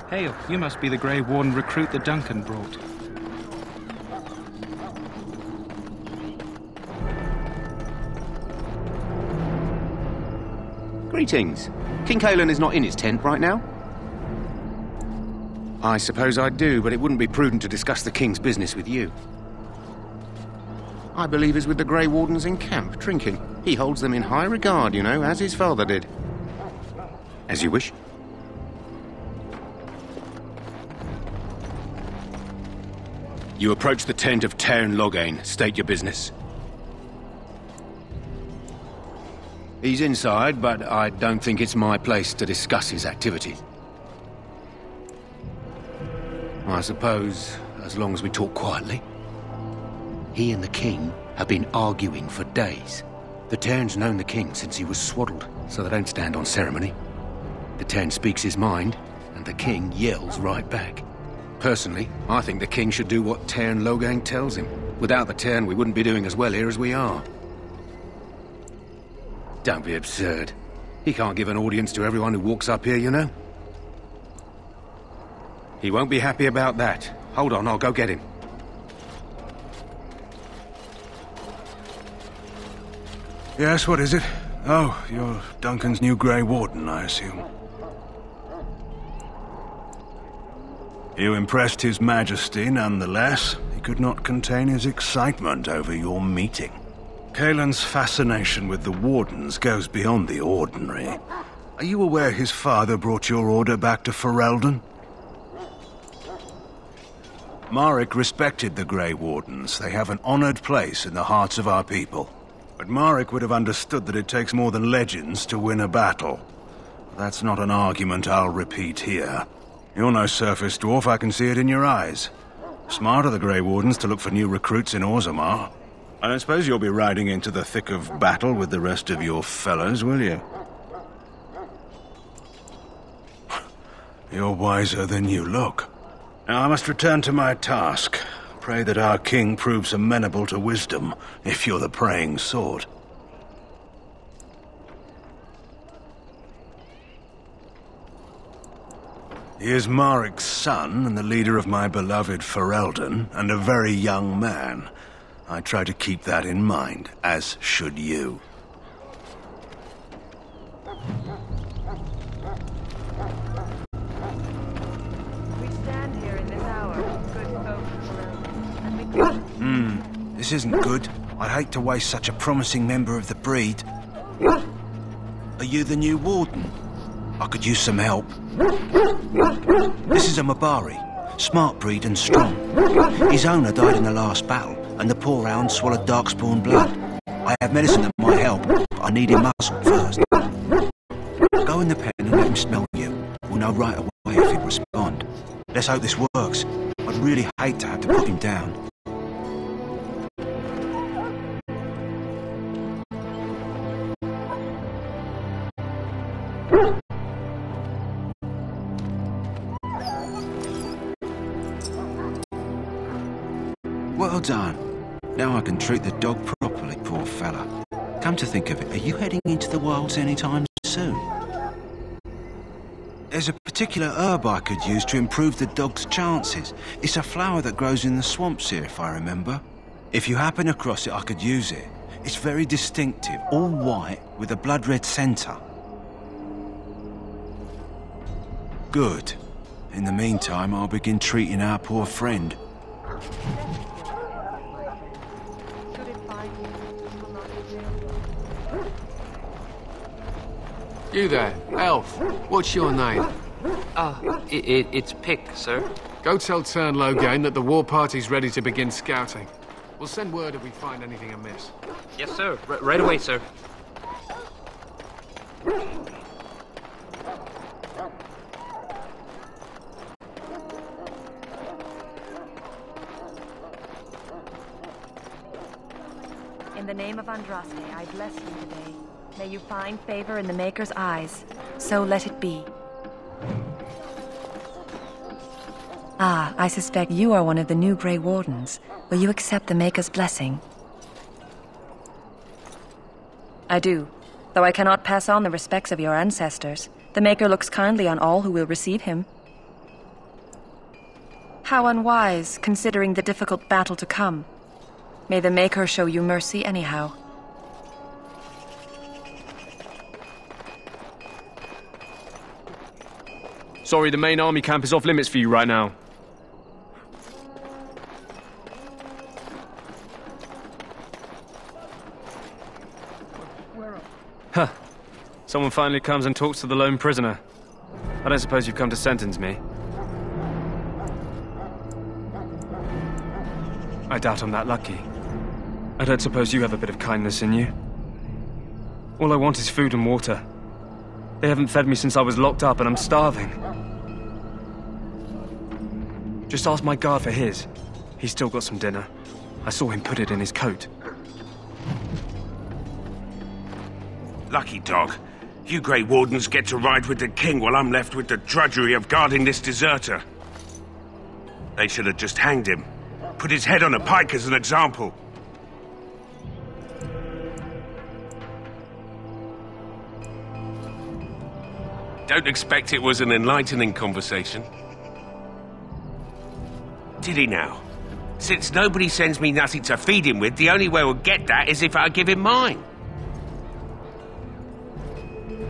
Hail, you must be the Grey Warden recruit that Duncan brought. Greetings. King Caelan is not in his tent right now? I suppose I do, but it wouldn't be prudent to discuss the King's business with you. I believe he's with the Grey Wardens in camp, drinking. He holds them in high regard, you know, as his father did. As you wish. You approach the tent of Tairn Loghain. State your business. He's inside, but I don't think it's my place to discuss his activities. I suppose, as long as we talk quietly. He and the King have been arguing for days. The Tairn's known the King since he was swaddled, so they don't stand on ceremony. The Tairn speaks his mind, and the King yells right back. Personally, I think the King should do what Tairn Loghain tells him. Without the Tairn, we wouldn't be doing as well here as we are. Don't be absurd. He can't give an audience to everyone who walks up here, you know? He won't be happy about that. Hold on, I'll go get him. Yes, what is it? Oh, you're Duncan's new Grey Warden, I assume. You impressed His Majesty nonetheless. He could not contain his excitement over your meeting. Caelan's fascination with the Wardens goes beyond the ordinary. Are you aware his father brought your order back to Ferelden? Marek respected the Grey Wardens. They have an honored place in the hearts of our people. But Marek would have understood that it takes more than legends to win a battle. That's not an argument I'll repeat here. You're no surface dwarf, I can see it in your eyes. Smart of the Grey Wardens to look for new recruits in Orzammar. I don't suppose you'll be riding into the thick of battle with the rest of your fellows, will you? You're wiser than you look. Now I must return to my task. Pray that our king proves amenable to wisdom, if you're the praying sort. He is Marek's son, and the leader of my beloved Ferelden, and a very young man. I try to keep that in mind, as should you. We stand here in this hour, good folk, and we... This isn't good. I'd hate to waste such a promising member of the breed. Are you the new warden? I could use some help. This is a Mabari. Smart breed and strong. His owner died in the last battle, and the poor hound swallowed darkspawn blood. I have medicine that might help, but I need him muscled first. Go in the pen and let him smell you. We'll know right away if he'll respond. Let's hope this works. I'd really hate to have to put him down. Well done. Now I can treat the dog properly, poor fella. Come to think of it, are you heading into the wilds anytime soon? There's a particular herb I could use to improve the dog's chances. It's a flower that grows in the swamps here, if I remember. If you happen across it, I could use it. It's very distinctive, all white, with a blood-red centre. Good. In the meantime, I'll begin treating our poor friend. You there, elf. What's your name? It's Pick, sir. Go tell Tairn Loghain that the war party's ready to begin scouting. We'll send word if we find anything amiss. Yes, sir. Right away, sir. In the name of Andraste, I bless you today. May you find favor in the Maker's eyes. So let it be. Ah, I suspect you are one of the new Grey Wardens. Will you accept the Maker's blessing? I do, though I cannot pass on the respects of your ancestors. The Maker looks kindly on all who will receive him. How unwise, considering the difficult battle to come. May the Maker show you mercy anyhow. Sorry, the main army camp is off limits for you right now. Huh. Someone finally comes and talks to the lone prisoner. I don't suppose you've come to sentence me. I doubt I'm that lucky. I don't suppose you have a bit of kindness in you. All I want is food and water. They haven't fed me since I was locked up and I'm starving. Just ask my guard for his. He's still got some dinner. I saw him put it in his coat. Lucky dog. You Grey Wardens get to ride with the king while I'm left with the drudgery of guarding this deserter. They should have just hanged him. Put his head on a pike as an example. Don't expect it was an enlightening conversation. Did he now? Since nobody sends me nothing to feed him with, the only way we'll get that is if I give him mine.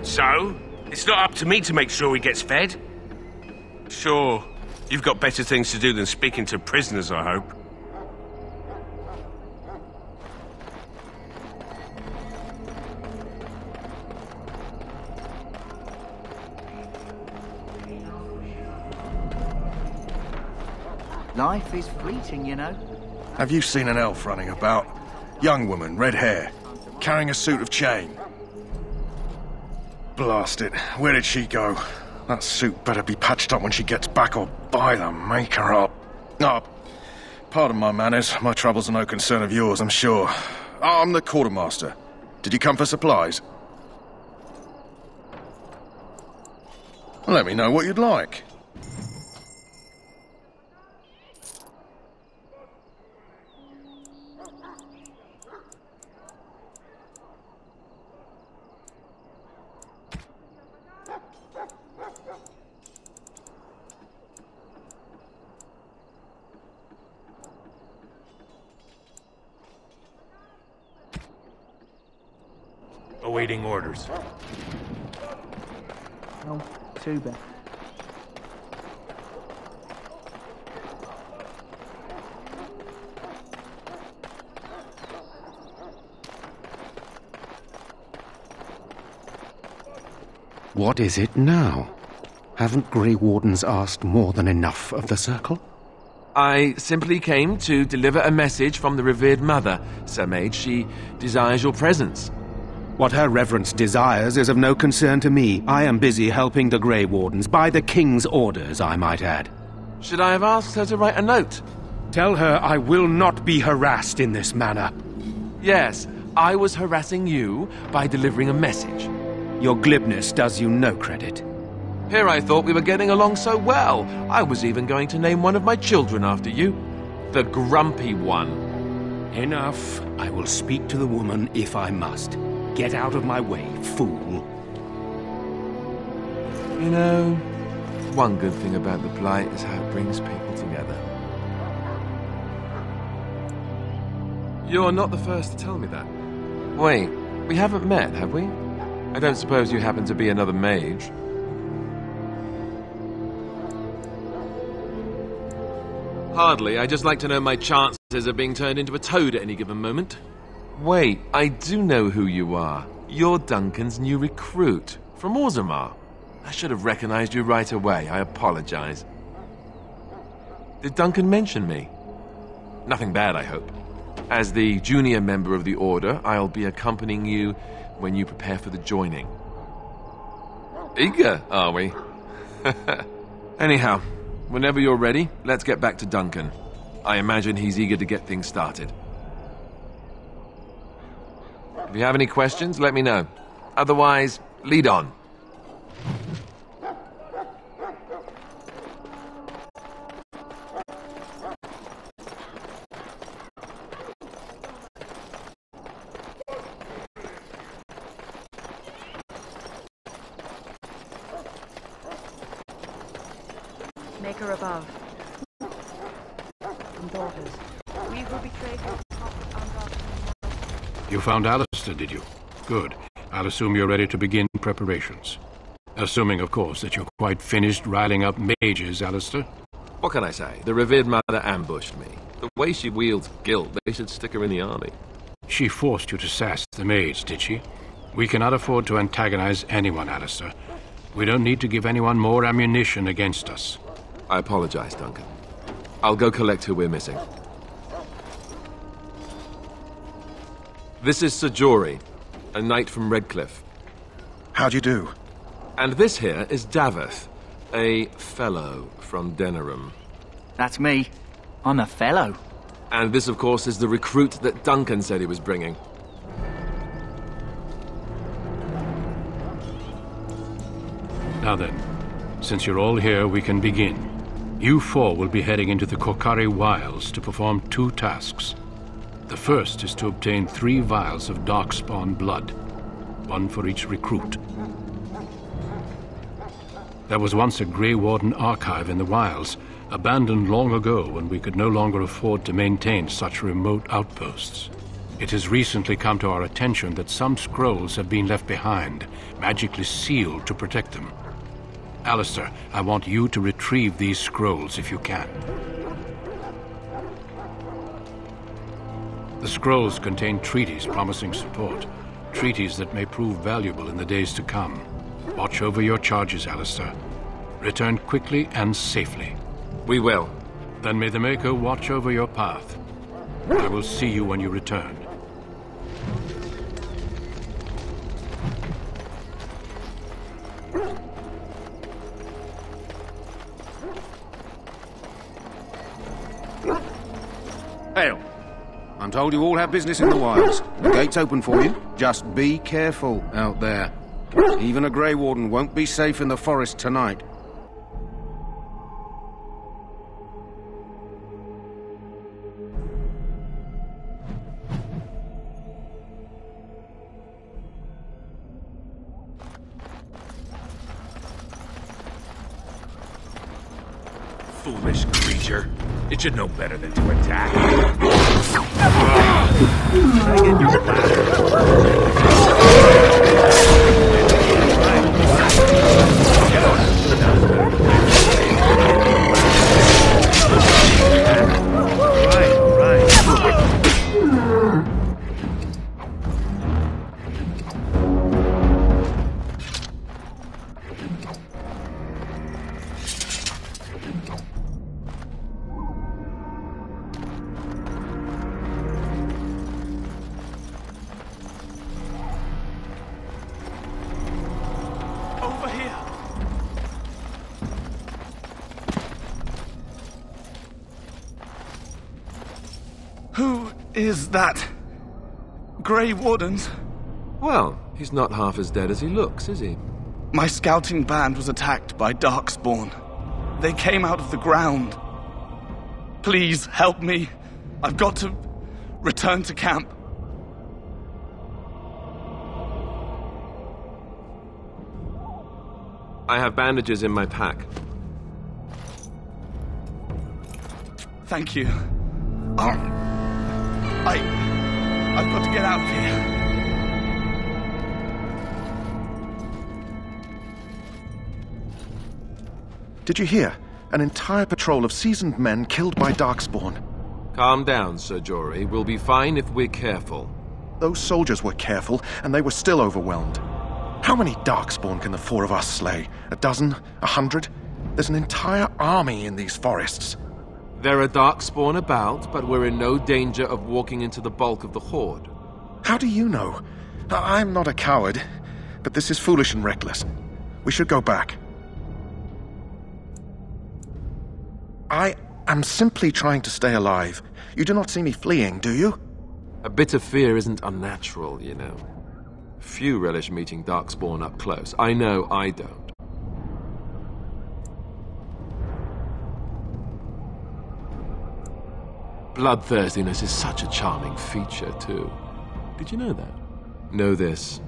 So, it's not up to me to make sure he gets fed. Sure, you've got better things to do than speaking to prisoners, I hope. Life is fleeting, you know. Have you seen an elf running about? Young woman, red hair, carrying a suit of chain. Blast it. Where did she go? That suit better be patched up when she gets back, or by the Maker up. Oh, pardon my manners. My troubles are no concern of yours, I'm sure. I'm the quartermaster. Did you come for supplies? Let me know what you'd like. Awaiting orders. Oh, too bad. What is it now? Haven't Grey Wardens asked more than enough of the Circle? I simply came to deliver a message from the revered mother, Sir Mage. She desires your presence. What her reverence desires is of no concern to me. I am busy helping the Grey Wardens, by the King's orders, I might add. Should I have asked her to write a note? Tell her I will not be harassed in this manner. Yes, I was harassing you by delivering a message. Your glibness does you no credit. Here I thought we were getting along so well. I was even going to name one of my children after you. The Grumpy One. Enough. I will speak to the woman if I must. Get out of my way, fool. You know, one good thing about the Blight is how it brings people together. You're not the first to tell me that. Wait, we haven't met, have we? I don't suppose you happen to be another mage? Hardly. I just like to know my chances of being turned into a toad at any given moment. Wait, I do know who you are. You're Duncan's new recruit, from Orzammar. I should have recognized you right away. I apologize. Did Duncan mention me? Nothing bad, I hope. As the junior member of the Order, I'll be accompanying you when you prepare for the joining. Eager, are we? Anyhow, whenever you're ready, let's get back to Duncan. I imagine he's eager to get things started. If you have any questions, let me know. Otherwise, lead on. Maker above. daughters. We will betray her You found Alistair, did you? Good. I'll assume you're ready to begin preparations. Assuming, of course, that you're quite finished riling up mages, Alistair. What can I say? The revered mother ambushed me. The way she wields guilt, they should stick her in the army. She forced you to sass the maids, did she? We cannot afford to antagonize anyone, Alistair. We don't need to give anyone more ammunition against us. I apologize, Duncan. I'll go collect who we're missing. This is Sir Jory, a knight from Redcliffe. How do you do? And this here is Daveth, a fellow from Denerim. That's me. I'm a fellow. And this, of course, is the recruit that Duncan said he was bringing. Now then, since you're all here, we can begin. You four will be heading into the Korcari Wilds to perform 2 tasks. The first is to obtain 3 vials of Darkspawn blood, 1 for each recruit. There was once a Grey Warden archive in the wilds, abandoned long ago when we could no longer afford to maintain such remote outposts. It has recently come to our attention that some scrolls have been left behind, magically sealed to protect them. Alistair, I want you to retrieve these scrolls if you can. The scrolls contain treaties promising support, treaties that may prove valuable in the days to come. Watch over your charges, Alistair. Return quickly and safely. We will. Then may the Maker watch over your path. I will see you when you return. Hail. I'm told you all have business in the wilds. The gate's open for you. Just be careful out there. Even a Grey Warden won't be safe in the forest tonight. Foolish creature. It should know better than to attack. Who is that? Grey Wardens? Well, he's not half as dead as he looks, is he? My scouting band was attacked by Darkspawn. They came out of the ground. Please, help me. I've got to return to camp. I have bandages in my pack. Thank you. I've got to get out of here. Did you hear? An entire patrol of seasoned men killed by Darkspawn. Calm down, Sir Jory. We'll be fine if we're careful. Those soldiers were careful, and they were still overwhelmed. How many Darkspawn can the 4 of us slay? 12? 100? There's an entire army in these forests. There are Darkspawn about, but we're in no danger of walking into the bulk of the Horde. How do you know? I'm not a coward, but this is foolish and reckless. We should go back. I am simply trying to stay alive. You do not see me fleeing, do you? A bit of fear isn't unnatural, you know. Few relish meeting Darkspawn up close. I know I don't. Bloodthirstiness is such a charming feature, too. Did you know that? Know this.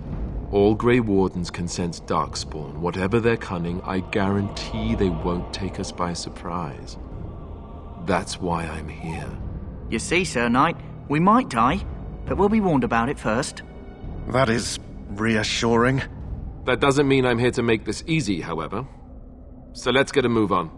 All Grey Wardens can sense Darkspawn. Whatever their cunning, I guarantee they won't take us by surprise. That's why I'm here. You see, Sir Knight, we might die, but we'll be warned about it first. That is reassuring. That doesn't mean I'm here to make this easy, however. So let's get a move on.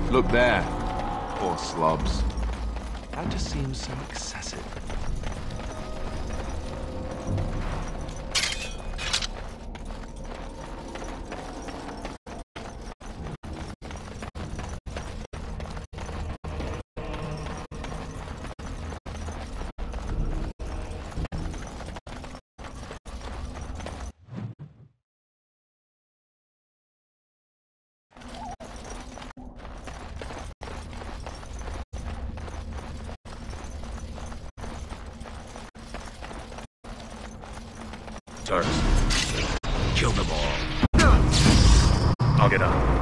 Look there. Poor slobs. That just seems so excessive. Turks. Kill them all. I'll get up.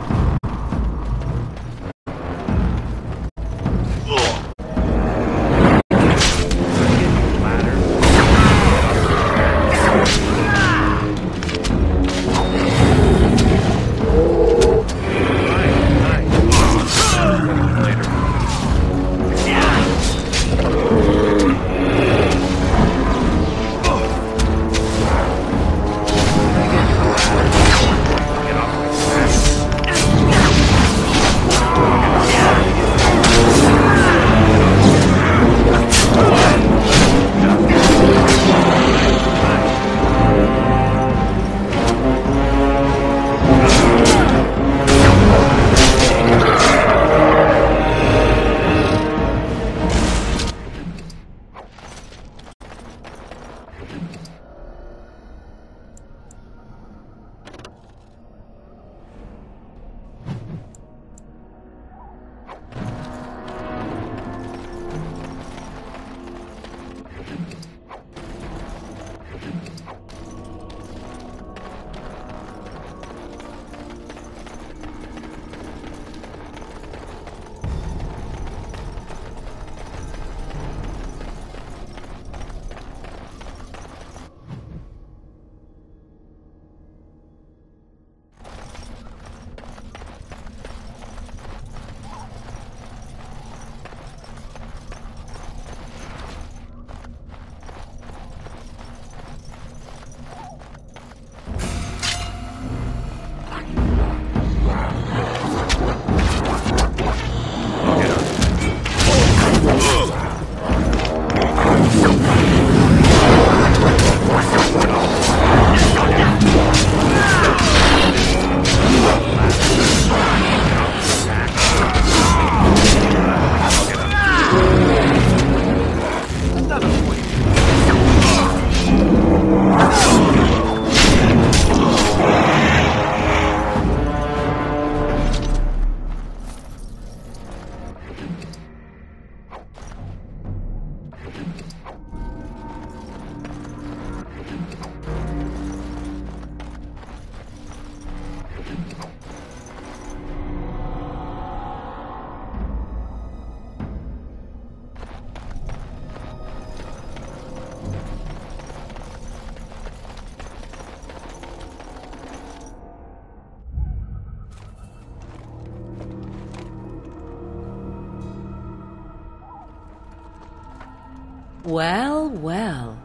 Well, well.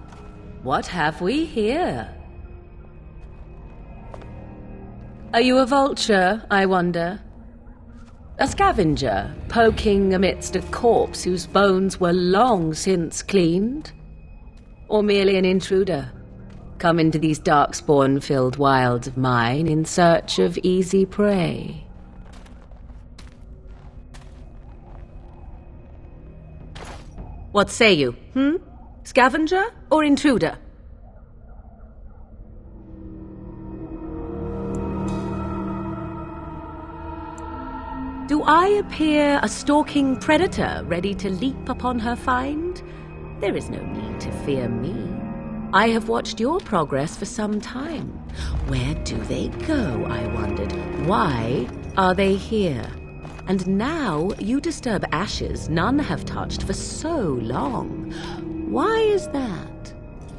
What have we here? Are you a vulture, I wonder? A scavenger, poking amidst a corpse whose bones were long since cleaned? Or merely an intruder? Come into these darkspawn-filled wilds of mine in search of easy prey. What say you, Scavenger or intruder? Do I appear a stalking predator ready to leap upon her find? There is no need to fear me. I have watched your progress for some time. Where do they go, I wondered? Why are they here? And now you disturb ashes none have touched for so long. Why is that?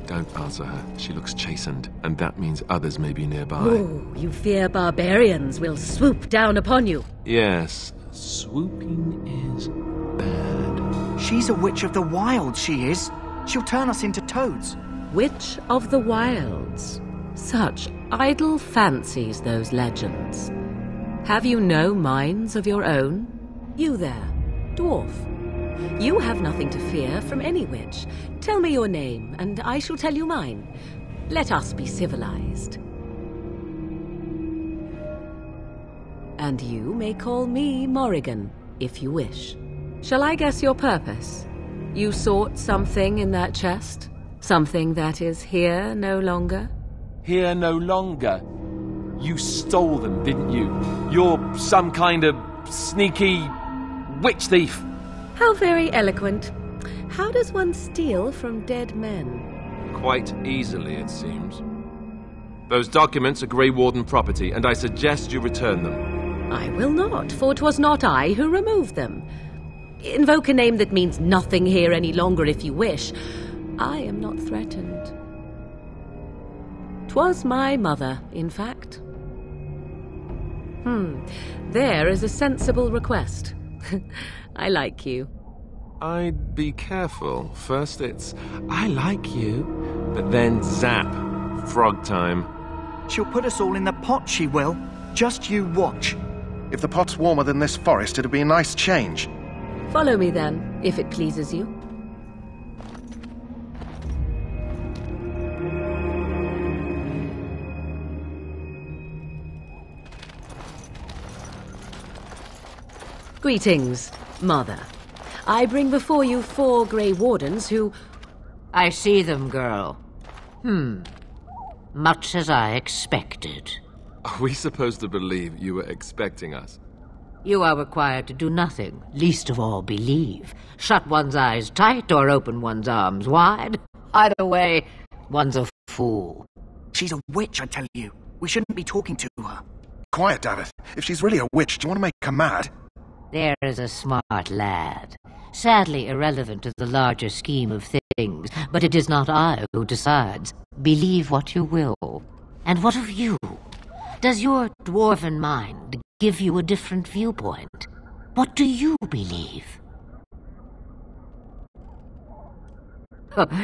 Don't answer her. She looks chastened, and that means others may be nearby. Oh, you fear barbarians will swoop down upon you. Yes, swooping is bad. She's a witch of the wild, she is. She'll turn us into toads. Witch of the wilds. Such idle fancies, those legends. Have you no minds of your own? You there, dwarf. You have nothing to fear from any witch. Tell me your name, and I shall tell you mine. Let us be civilized. And you may call me Morrigan, if you wish. Shall I guess your purpose? You sought something in that chest? Something that is here no longer? Here no longer? You stole them, didn't you? You're some kind of sneaky witch thief. How very eloquent. How does one steal from dead men? Quite easily, it seems. Those documents are Grey Warden property, and I suggest you return them. I will not, for 'twas not I who removed them. Invoke a name that means nothing here any longer if you wish. I am not threatened. 'Twas my mother, in fact. There is a sensible request. I like you. I'd be careful. First it's, I like you, but then zap. Frog time. She'll put us all in the pot, she will. Just you watch. If the pot's warmer than this forest, it'd be a nice change. Follow me then, if it pleases you. Greetings, Mother. I bring before you 4 Grey Wardens who... I see them, girl. Much as I expected. Are we supposed to believe you were expecting us? You are required to do nothing, least of all believe. Shut one's eyes tight or open one's arms wide. Either way, one's a fool. She's a witch, I tell you. We shouldn't be talking to her. Quiet, Davith. If she's really a witch, do you want to make her mad? There is a smart lad. Sadly irrelevant to the larger scheme of things, but it is not I who decides. Believe what you will. And what of you? Does your dwarven mind give you a different viewpoint? What do you believe?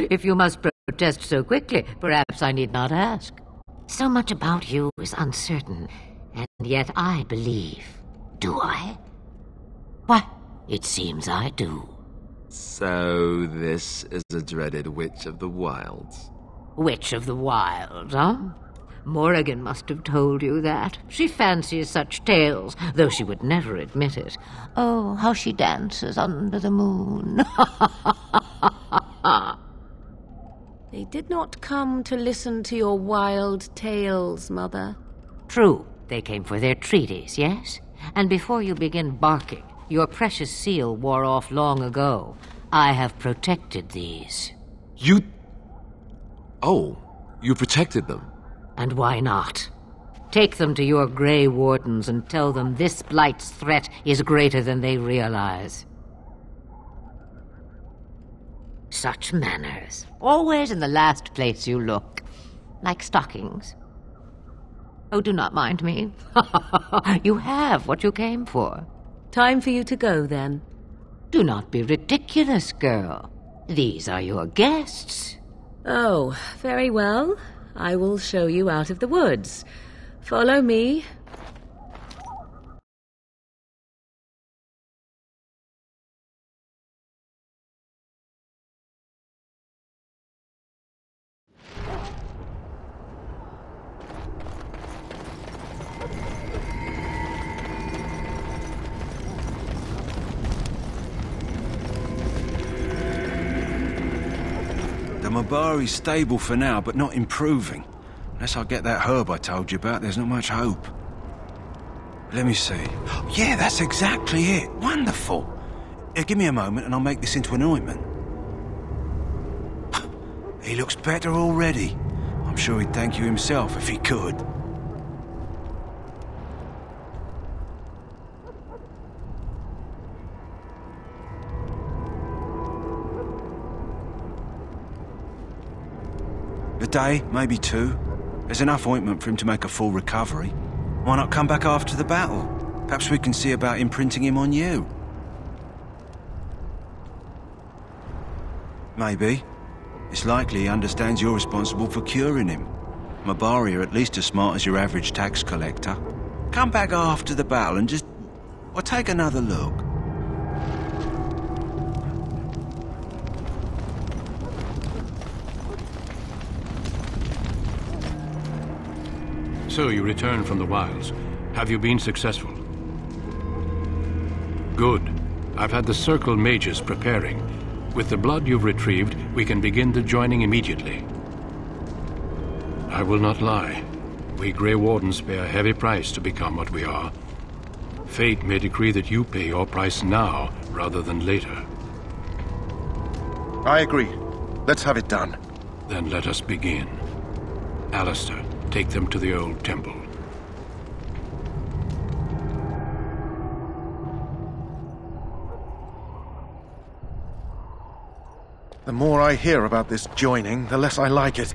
If you must protest so quickly, perhaps I need not ask. So much about you is uncertain, and yet I believe. Do I? Why, it seems I do. So this is a dreaded Witch of the Wilds. Witch of the Wilds, huh? Morrigan must have told you that. She fancies such tales, though she would never admit it. Oh, how she dances under the moon. They did not come to listen to your wild tales, Mother. True, they came for their treaties, yes? And before you begin barking, your precious seal wore off long ago. I have protected these. You... Oh, you protected them? And why not? Take them to your Grey Wardens and tell them this blight's threat is greater than they realize. Such manners. Always in the last place you look. Like stockings. Oh, do not mind me. You have what you came for. Time for you to go, then. Do not be ridiculous, girl. These are your guests. Oh, very well. I will show you out of the woods. Follow me. Mabari's stable for now, but not improving. Unless I get that herb I told you about, there's not much hope. Let me see. Yeah, that's exactly it. Wonderful. Give me a moment and I'll make this into an ointment. He looks better already. I'm sure he'd thank you himself if he could. A day, maybe 2. There's enough ointment for him to make a full recovery. Why not come back after the battle? Perhaps we can see about imprinting him on you. Maybe. It's likely he understands you're responsible for curing him. Mabari are at least as smart as your average tax collector. Come back after the battle and just... well, take another look. So you return from the wilds. Have you been successful? Good. I've had the Circle mages preparing. With the blood you've retrieved, we can begin the joining immediately. I will not lie. We Grey Wardens pay a heavy price to become what we are. Fate may decree that you pay your price now, rather than later. I agree. Let's have it done. Then let us begin. Alistair, take them to the old temple. The more I hear about this joining, the less I like it.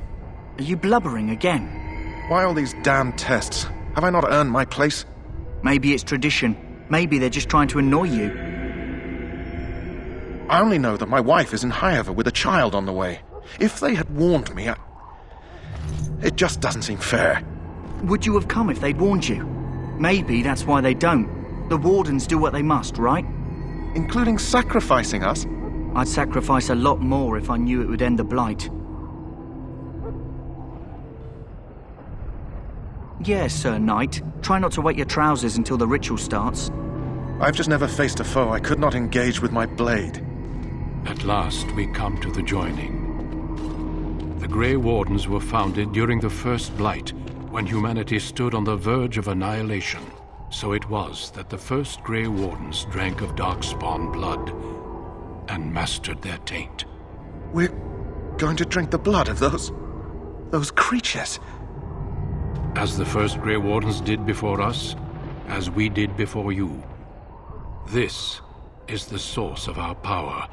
Are you blubbering again? Why all these damn tests? Have I not earned my place? Maybe it's tradition. Maybe they're just trying to annoy you. I only know that my wife is in Highever with a child on the way. If they had warned me, it just doesn't seem fair. Would you have come if they'd warned you? Maybe that's why they don't. The Wardens do what they must, right? Including sacrificing us? I'd sacrifice a lot more if I knew it would end the Blight. Yes, Sir Knight. Try not to wet your trousers until the ritual starts. I've just never faced a foe I could not engage with my blade. At last, we come to the joining. The Grey Wardens were founded during the First Blight, when humanity stood on the verge of annihilation. So it was that the first Grey Wardens drank of Darkspawn blood and mastered their taint. We're going to drink the blood of those creatures. As the first Grey Wardens did before us, as we did before you. This is the source of our power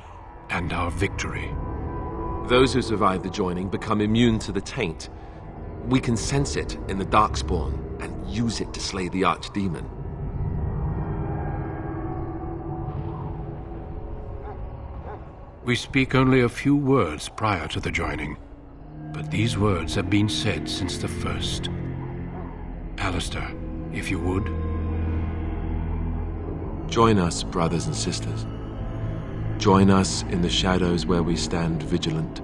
and our victory. Those who survive the joining become immune to the taint. We can sense it in the Darkspawn and use it to slay the Archdemon. We speak only a few words prior to the joining, but these words have been said since the first. Alistair, if you would. Join us, brothers and sisters. Join us in the shadows where we stand vigilant.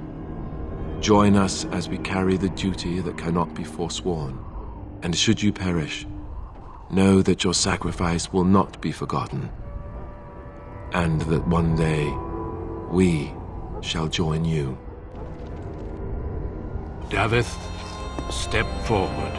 Join us as we carry the duty that cannot be forsworn. And should you perish, know that your sacrifice will not be forgotten, and that one day we shall join you. Davith, step forward.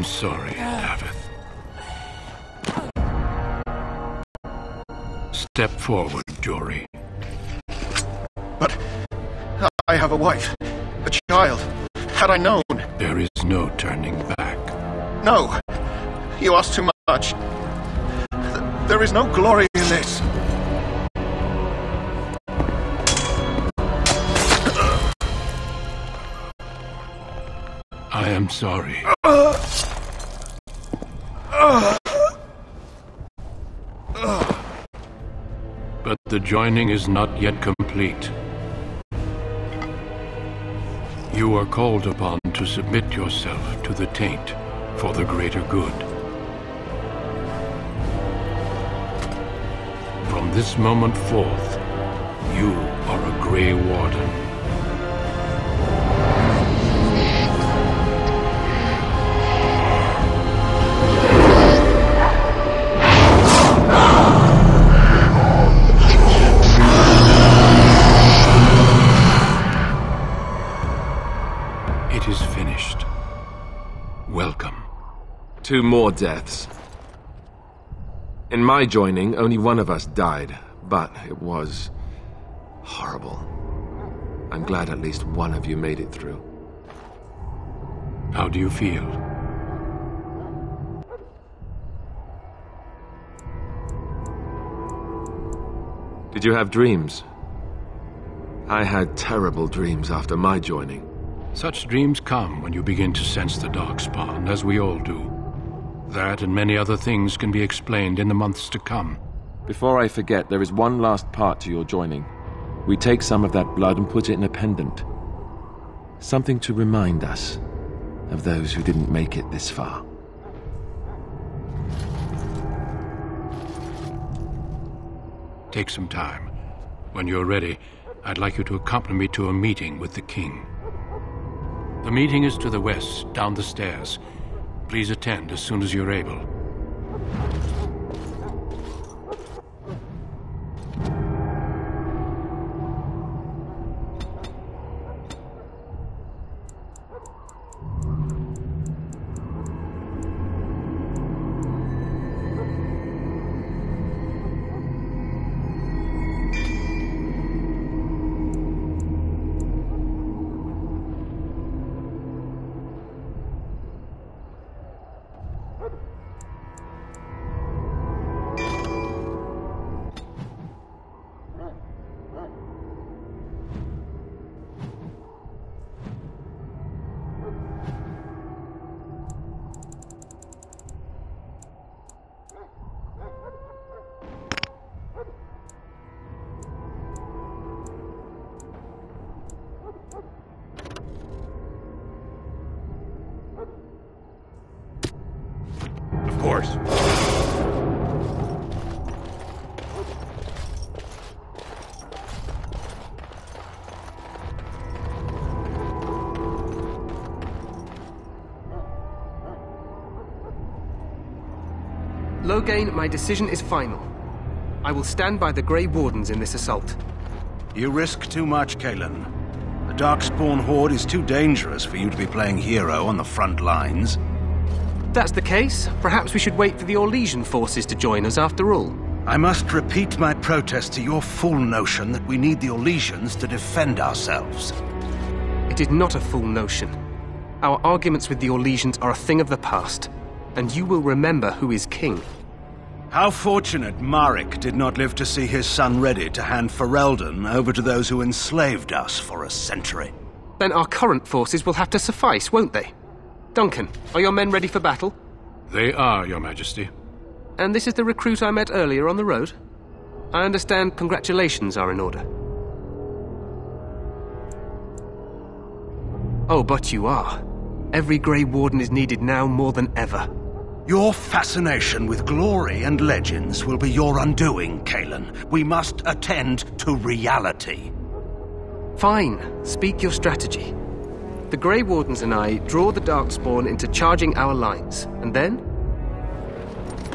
Sorry, Davith. Step forward, Jory. But I have a wife, a child. Had I known... There is no turning back. No! You ask too much. There is no glory in this. I am sorry. But the joining is not yet complete. You are called upon to submit yourself to the taint for the greater good. From this moment forth, you are a Grey Warden. It is finished. Welcome. 2 more deaths. In my joining, only one of us died, but it was horrible. I'm glad at least one of you made it through. How do you feel? Did you have dreams? I had terrible dreams after my joining. Such dreams come when you begin to sense the Darkspawn, as we all do. That and many other things can be explained in the months to come. Before I forget, there is one last part to your joining. We take some of that blood and put it in a pendant. Something to remind us of those who didn't make it this far. Take some time. When you're ready, I'd like you to accompany me to a meeting with the king. The meeting is to the west, down the stairs. Please attend as soon as you're able. Of course. Loghain, my decision is final. I will stand by the Grey Wardens in this assault. You risk too much, Cailan. The Darkspawn Horde is too dangerous for you to be playing hero on the front lines. If that's the case, perhaps we should wait for the Orlesian forces to join us after all. I must repeat my protest to your fool notion that we need the Orlesians to defend ourselves. It is not a fool notion. Our arguments with the Orlesians are a thing of the past, and you will remember who is king. How fortunate Marek did not live to see his son ready to hand Ferelden over to those who enslaved us for a century. Then our current forces will have to suffice, won't they? Duncan, are your men ready for battle? They are, Your Majesty. And this is the recruit I met earlier on the road? I understand congratulations are in order. Oh, but you are. Every Grey Warden is needed now more than ever. Your fascination with glory and legends will be your undoing, Cailan. We must attend to reality. Fine. Speak your strategy. The Grey Wardens and I draw the Darkspawn into charging our lines, and then?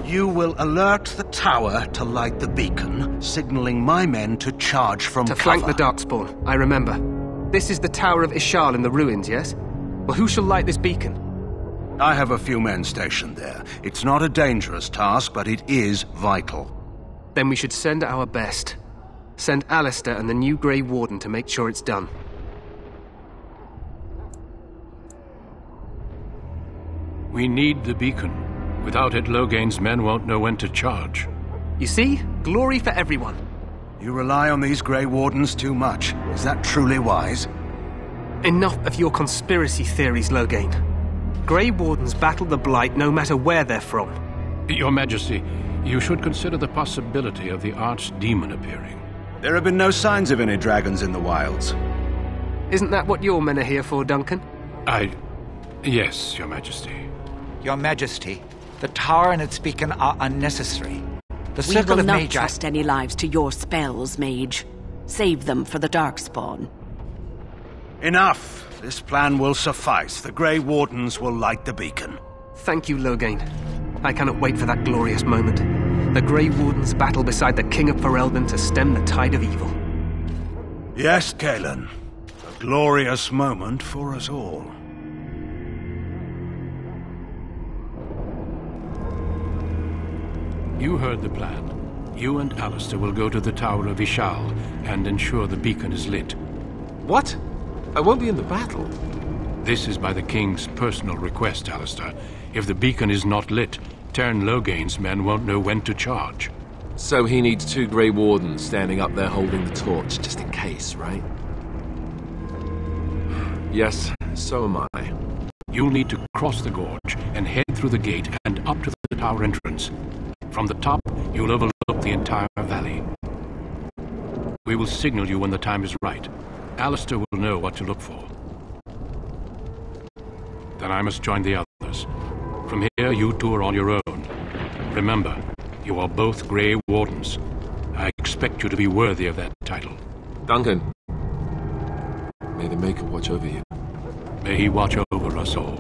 You will alert the tower to light the beacon, signaling my men to charge from cover. To flank the Darkspawn, I remember. This is the Tower of Ishal in the ruins, yes? Well, who shall light this beacon? I have a few men stationed there. It's not a dangerous task, but it is vital. Then we should send our best. Send Alistair and the new Grey Warden to make sure it's done. We need the beacon. Without it, Loghain's men won't know when to charge. You see? Glory for everyone. You rely on these Grey Wardens too much. Is that truly wise? Enough of your conspiracy theories, Loghain. Grey Wardens battle the Blight no matter where they're from. Your Majesty, you should consider the possibility of the Archdemon appearing. There have been no signs of any dragons in the wilds. Isn't that what your men are here for, Duncan? Yes, Your Majesty. Your Majesty, the tower and its beacon are unnecessary. The We circle will of not Magi... trust any lives to your spells, mage. Save them for the Darkspawn. Enough. This plan will suffice. The Grey Wardens will light the beacon. Thank you, Loghain. I cannot wait for that glorious moment. The Grey Wardens battle beside the King of Ferelden to stem the tide of evil. Yes, Cailan. A glorious moment for us all. You heard the plan. You and Alistair will go to the Tower of Ishal and ensure the beacon is lit. What? I won't be in the battle. This is by the King's personal request, Alistair. If the beacon is not lit, Tern Loghain's men won't know when to charge. So he needs 2 Grey Wardens standing up there holding the torch, just in case, right? Yes, so am I. You'll need to cross the gorge and head through the gate and up to the tower entrance. From the top, you'll overlook the entire valley. We will signal you when the time is right. Alistair will know what to look for. Then I must join the others. From here, you two are on your own. Remember, you are both Grey Wardens. I expect you to be worthy of that title. Duncan, may the Maker watch over you. May he watch over us all.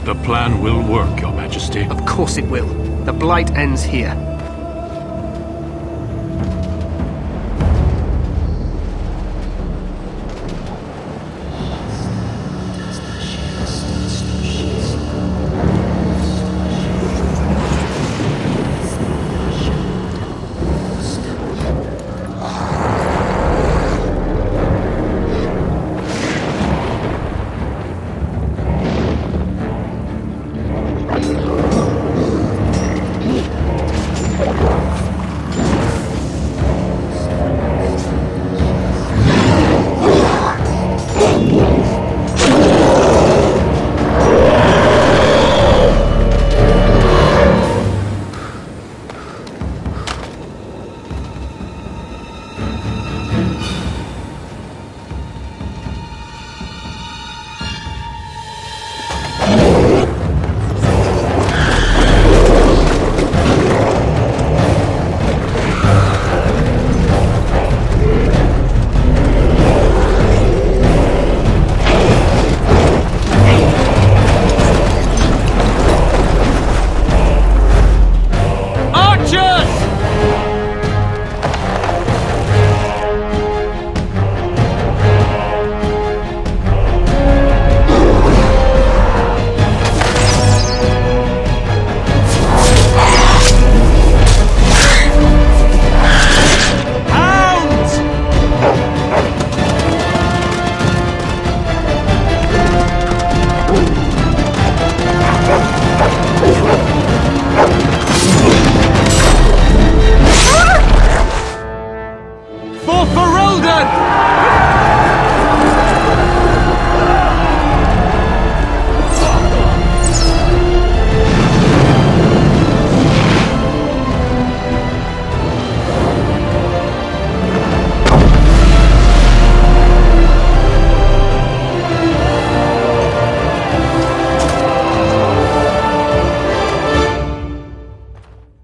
The plan will work, Your Majesty. Of course it will. The Blight ends here.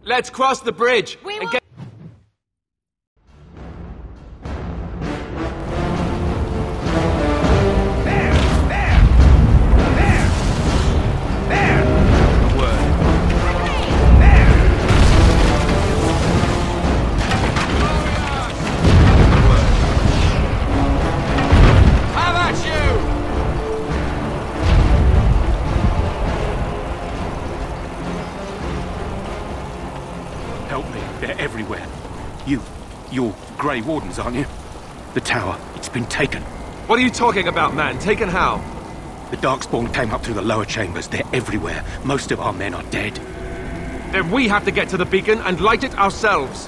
Let's cross the bridge and get... Grey Wardens, aren't you? The tower, it's been taken. What are you talking about, man? Taken how? The Darkspawn came up through the lower chambers. They're everywhere. Most of our men are dead. Then we have to get to the beacon and light it ourselves.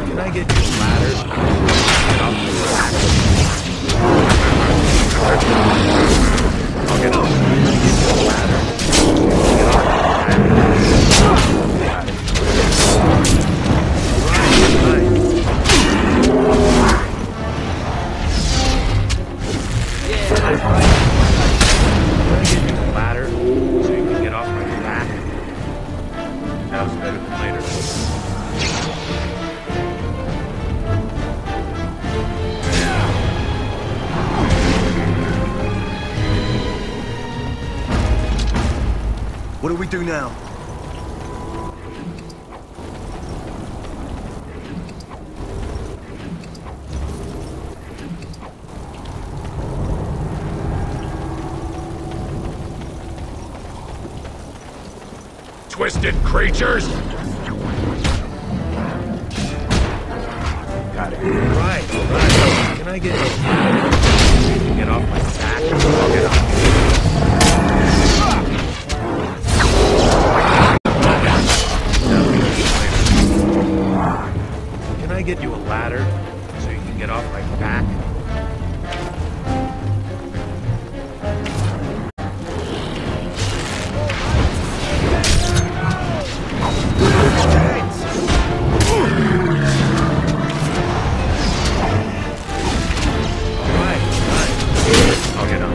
Can I get you a ladder? Get off the rack. I'll get off. Can I get you a ladder? Get off the ladder so you can get off my back. Now's better than later. What do we do now? Twisted creatures! Got it. Right. Can I get you? Get off my back. I'll get off. Can I get you a ladder so you can get off my back? I'll get on.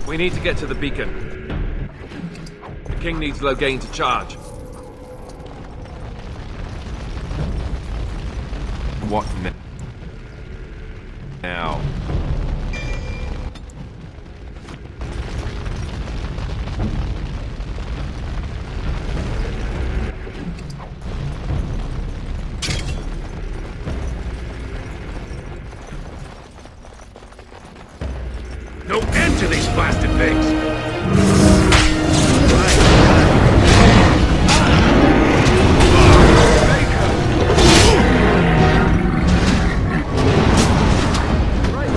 We need to get to the beacon. The king needs Loghain to charge. What now? No end to these blasted things! Right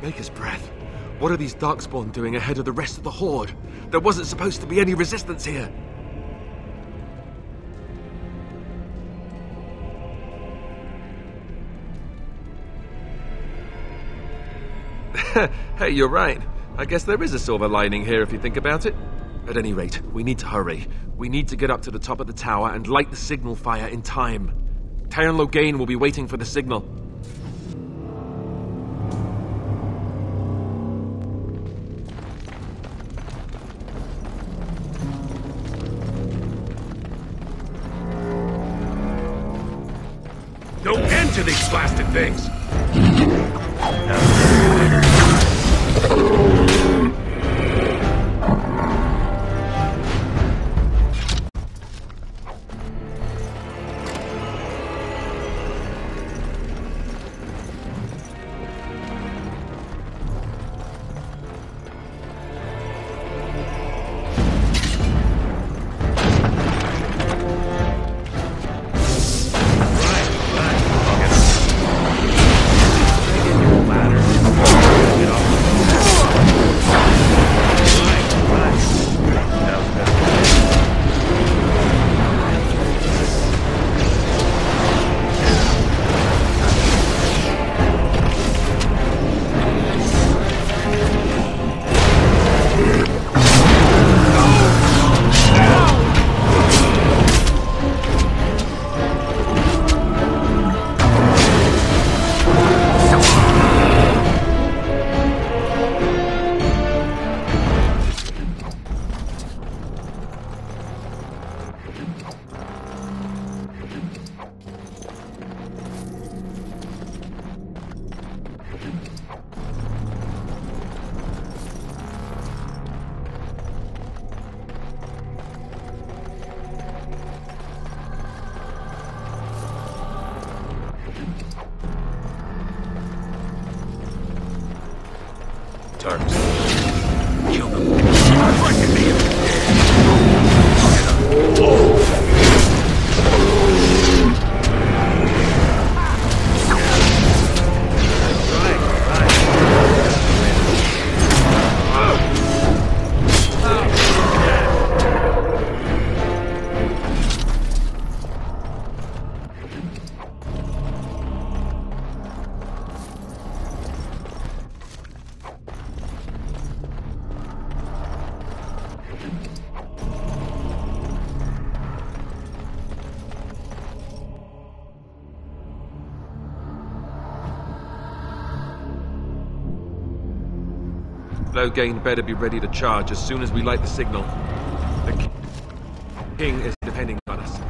Maker's breath. What are these Darkspawn doing ahead of the rest of the Horde? There wasn't supposed to be any resistance here. Hey, you're right. I guess there is a silver lining here if you think about it. At any rate, we need to hurry. We need to get up to the top of the tower and light the signal fire in time. Taron Logain will be waiting for the signal. No end to these blasted things! Turks. Kill them. I'd like to be Logain better be ready to charge as soon as we light the signal. The king is depending on us.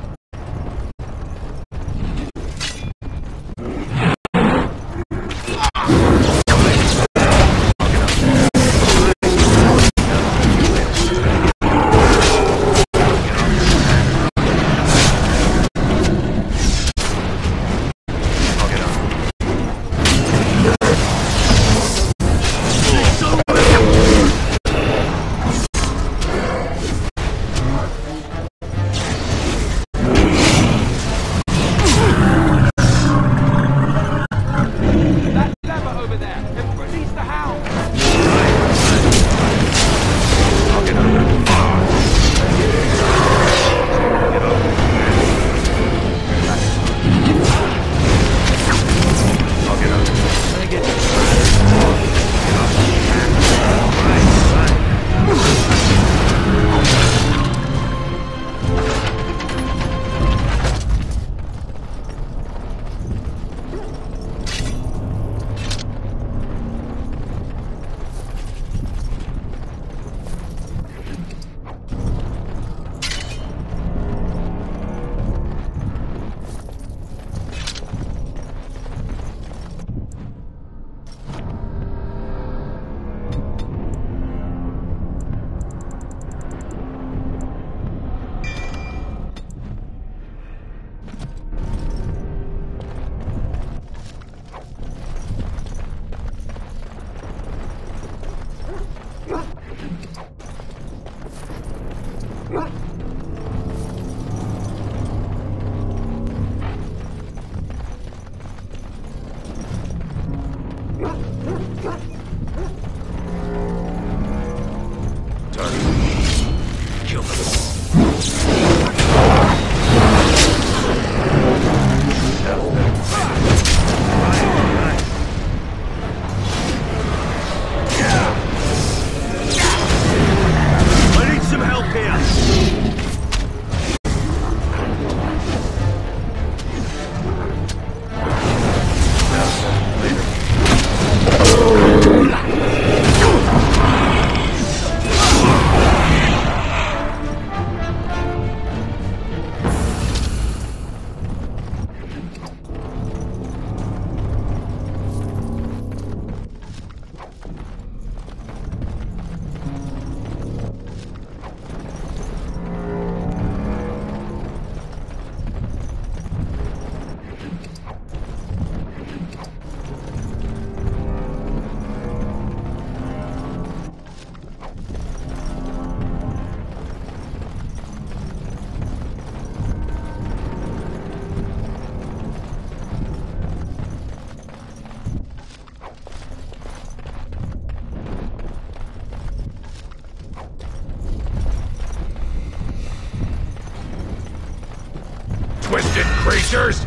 creatures!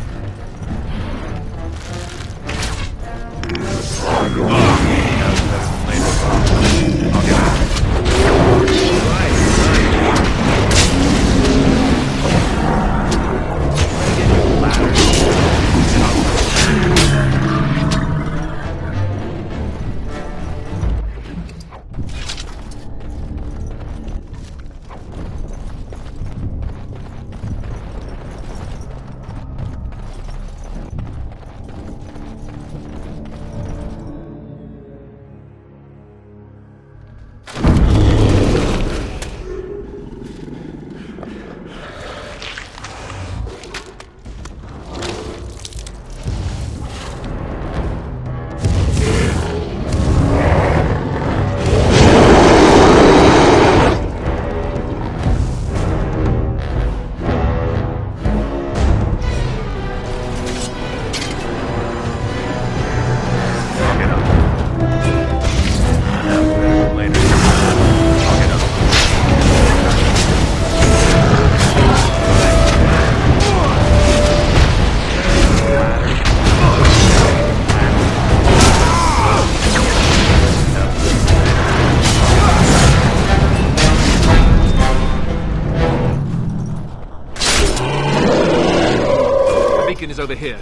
Is over here.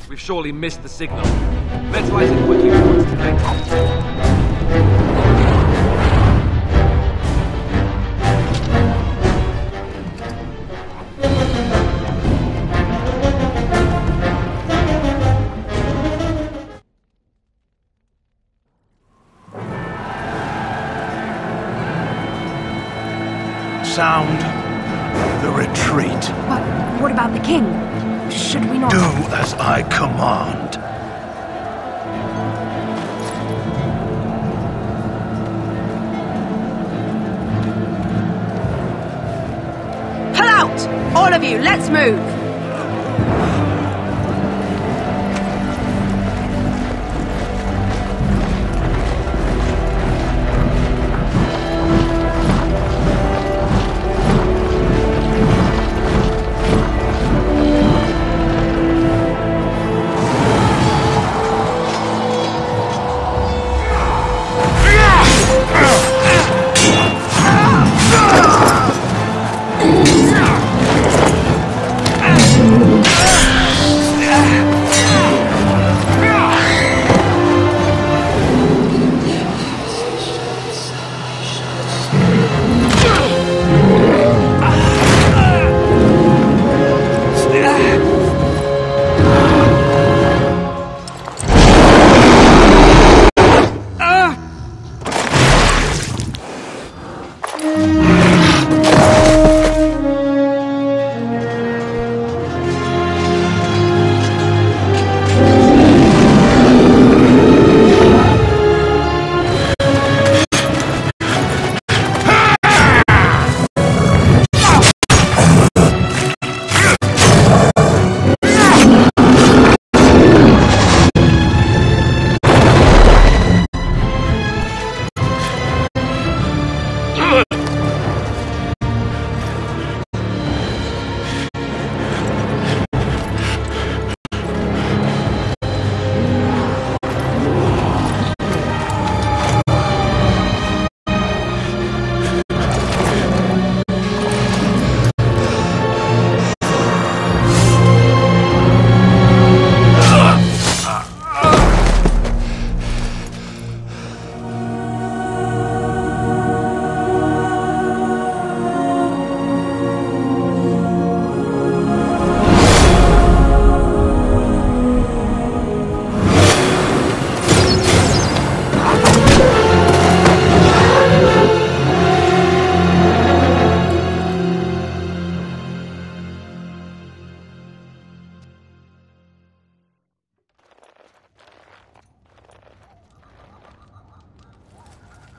We've surely missed the signal. Let's light it quickly before it's too late. Sound the retreat. But what about the king? Should we not... Do as I command. Pull out! All of you, let's move!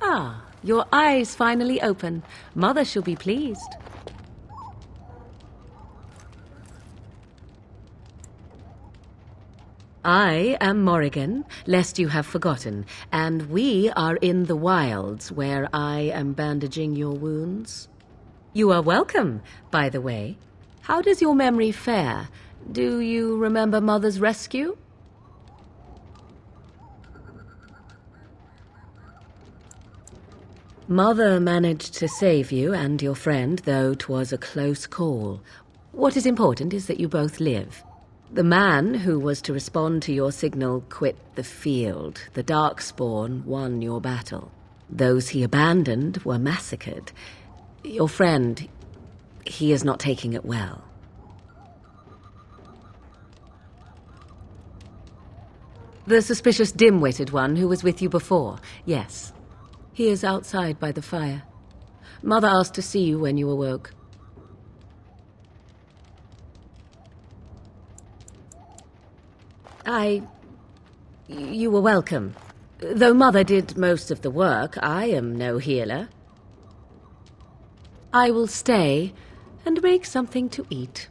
Ah, your eyes finally open. Mother shall be pleased. I am Morrigan, lest you have forgotten, and we are in the wilds where I am bandaging your wounds. You are welcome, by the way. How does your memory fare? Do you remember Mother's rescue? Mother managed to save you and your friend, though 'twas a close call. What is important is that you both live. The man who was to respond to your signal quit the field. The Darkspawn won your battle. Those he abandoned were massacred. Your friend, he is not taking it well. The suspicious dim-witted one who was with you before, yes. He is outside by the fire. Mother asked to see you when you awoke. You were welcome. Though Mother did most of the work, I am no healer. I will stay and make something to eat.